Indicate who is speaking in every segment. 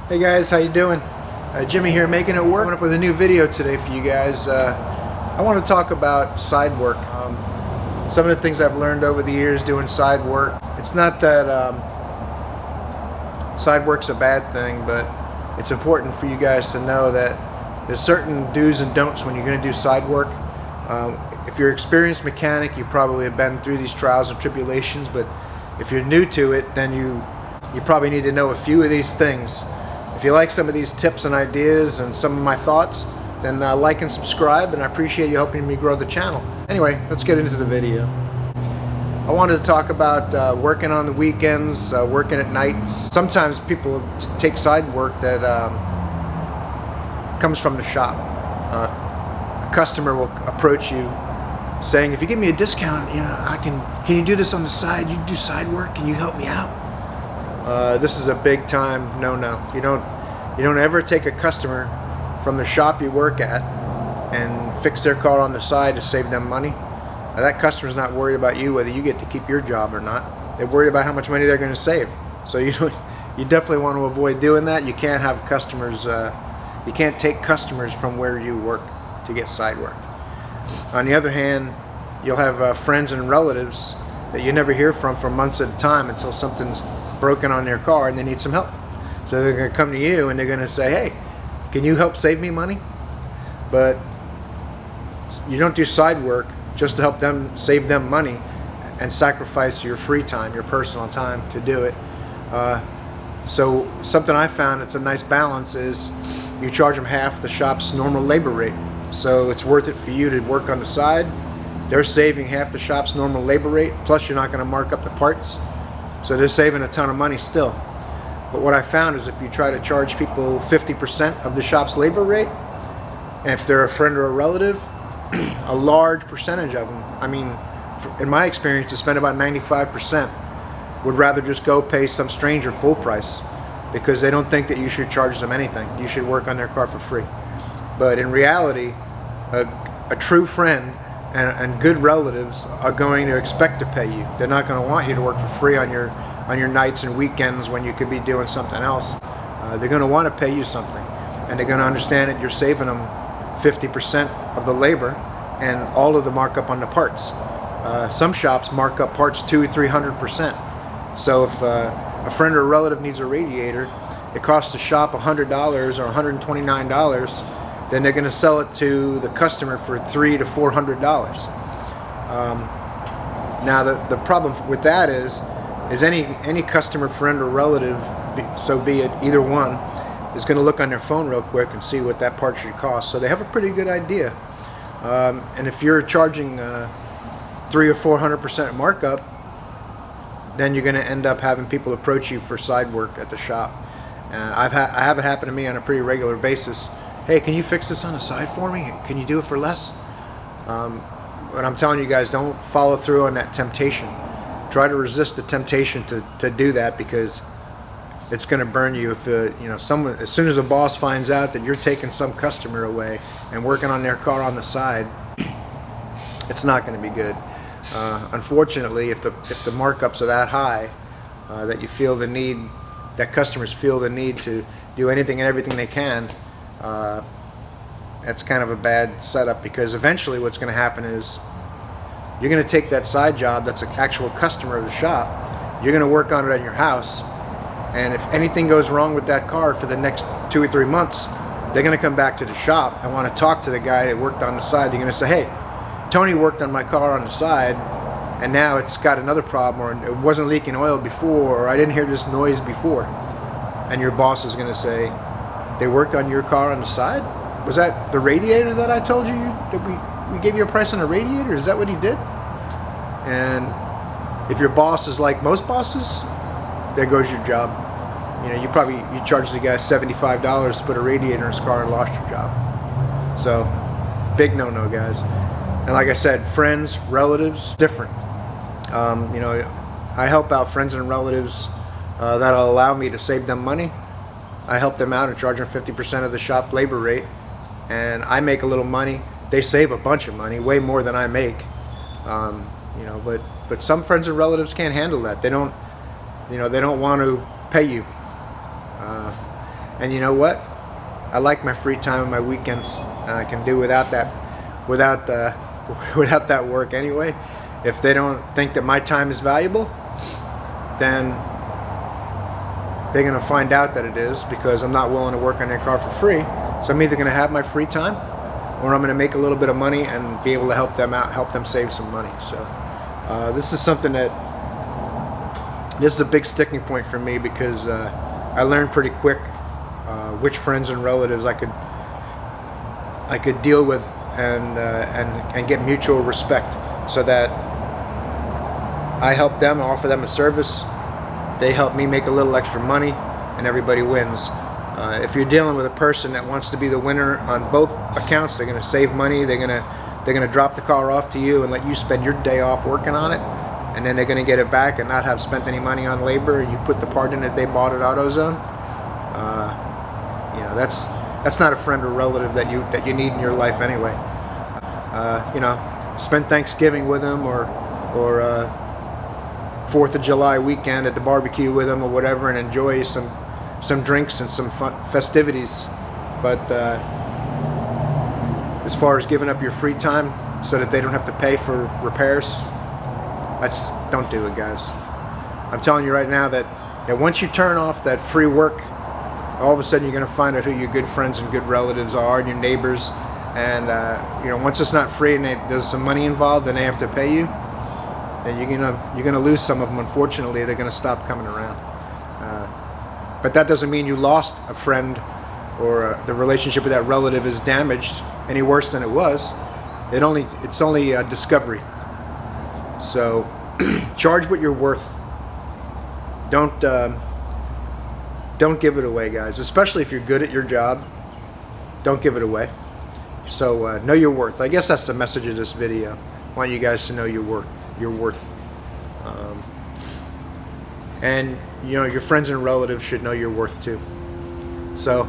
Speaker 1: Hey guys, how you doing? Jimmy here, making it work. Coming up with a new video today for you guys. I want to talk about side work. Some of the things I've learned over the years doing side work. It's not that side work's a bad thing, but it's important for you guys to know that there's certain do's and don'ts when you're going to do side work. If you're an experienced mechanic, you probably have been through these trials and tribulations, but if you're new to it, then you probably need to know a few of these things. If you like some of these tips and ideas and some of my thoughts, then like and subscribe, and I appreciate you helping me grow the channel. Anyway, let's get into the video. I wanted to talk about working on the weekends, working at nights. Sometimes people take side work that comes from the shop. A customer will approach you saying, if you give me a discount, yeah, can you do this on the side? You do side work, can you help me out? This is a big time no-no. You don't ever take a customer from the shop you work at and fix their car on the side to save them money. That customer's not worried about you, whether you get to keep your job or not. They're worried about how much money they're going to save. So you definitely want to avoid doing that. You can't have customers. You can't take customers from where you work to get side work. On the other hand, you'll have friends and relatives that you never hear from for months at a time until something's broken on their car and they need some help. So they're going to come to you and they're going to say, hey, can you help save me money? But you don't do side work just to help them save them money and sacrifice your free time, your personal time to do it. So something I found that's a nice balance is you charge them half the shop's normal labor rate. So it's worth it for you to work on the side. They're saving half the shop's normal labor rate, plus you're not going to mark up the parts. So they're saving a ton of money still. But what I found is if you try to charge people 50% of the shop's labor rate, and if they're a friend or a relative, a large percentage of them, I mean, in my experience, to spend about 95%, would rather just go pay some stranger full price because they don't think that you should charge them anything. You should work on their car for free. But in reality, a true friend and good relatives are going to expect to pay you. They're not going to want you to work for free on your nights and weekends when you could be doing something else. They're going to want to pay you something, and they're going to understand that you're saving them 50% of the labor and all of the markup on the parts. Some shops mark up parts 200-300%. So if a friend or a relative needs a radiator, it costs the shop $100 or $129. Then they're going to sell it to the customer for $300 to $400. Now the problem with that is any customer, friend, or relative, so be it, either one, is going to look on their phone real quick and see what that part should cost. So they have a pretty good idea. And if you're charging 300 or 400% markup, then you're going to end up having people approach you for side work at the shop. I have it happen to me on a pretty regular basis. Hey, can you fix this on the side for me? Can you do it for less? But I'm telling you guys, don't follow through on that temptation. Try to resist the temptation to do that, because it's going to burn you. If someone, as soon as a boss finds out that you're taking some customer away and working on their car on the side, it's not going to be good. Unfortunately, if the markups are that high, that you feel the need, that customers feel the need to do anything and everything they can, that's kind of a bad setup, because eventually what's going to happen is you're going to take that side job that's an actual customer of the shop, you're going to work on it at your house, and if anything goes wrong with that car for the next 2 or 3 months, they're going to come back to the shop and want to talk to the guy that worked on the side. They're going to say, hey, Tony worked on my car on the side and now it's got another problem, or it wasn't leaking oil before, or I didn't hear this noise before. And your boss is going to say, they worked on your car on the side? Was that the radiator that I told you that we gave you a price on a radiator? Is that what he did? And if your boss is like most bosses, there goes your job. You charge the guy $75 to put a radiator in his car and lost your job. So big no-no, guys. And like I said, friends, relatives, different. I help out friends and relatives that'll allow me to save them money. I help them out and charge them 50% of the shop labor rate, and I make a little money. They save a bunch of money, way more than I make. But some friends and relatives can't handle that. They don't want to pay you. And you know what? I like my free time and my weekends. I can do without that without that work anyway. If they don't think that my time is valuable, then they're going to find out that it is, because I'm not willing to work on their car for free. So I'm either going to have my free time, or I'm going to make a little bit of money and be able to help them out, help them save some money. So this is something that, this is a big sticking point for me, because I learned pretty quick which friends and relatives I could deal with and get mutual respect, so that I help them, offer them a service, they help me make a little extra money, and everybody wins. If you're dealing with a person that wants to be the winner on both accounts, they're going to save money, they're going to drop the car off to you and let you spend your day off working on it, and then they're going to get it back and not have spent any money on labor, and you put the part in that they bought at AutoZone. You know, that's not a friend or relative that you need in your life anyway. You know, spend Thanksgiving with them, or 4th of July weekend at the barbecue with them or whatever, and enjoy some drinks and some fun festivities. But as far as giving up your free time so that they don't have to pay for repairs, don't do it, guys. I'm telling you right now that once you turn off that free work, all of a sudden you're going to find out who your good friends and good relatives are, and your neighbors. And you know, once it's not free and there's some money involved and they have to pay you, then you're gonna lose some of them. Unfortunately, they're gonna stop coming around. But that doesn't mean you lost a friend, or the relationship with that relative is damaged any worse than it was. It's only a discovery. So charge what you're worth. Don't give it away, guys. Especially if you're good at your job, don't give it away. So know your worth. I guess that's the message of this video. I want you guys to know your worth. And you know, your friends and relatives should know your worth too. So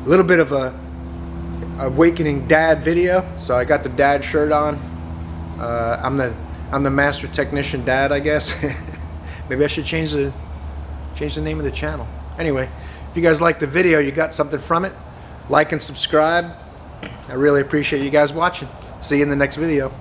Speaker 1: a little bit of a awakening dad video. So I got the dad shirt on. I'm the master technician dad, I guess. Maybe I should change the name of the channel. Anyway, if you guys liked the video, you got something from it, like and subscribe. I really appreciate you guys watching. See you in the next video.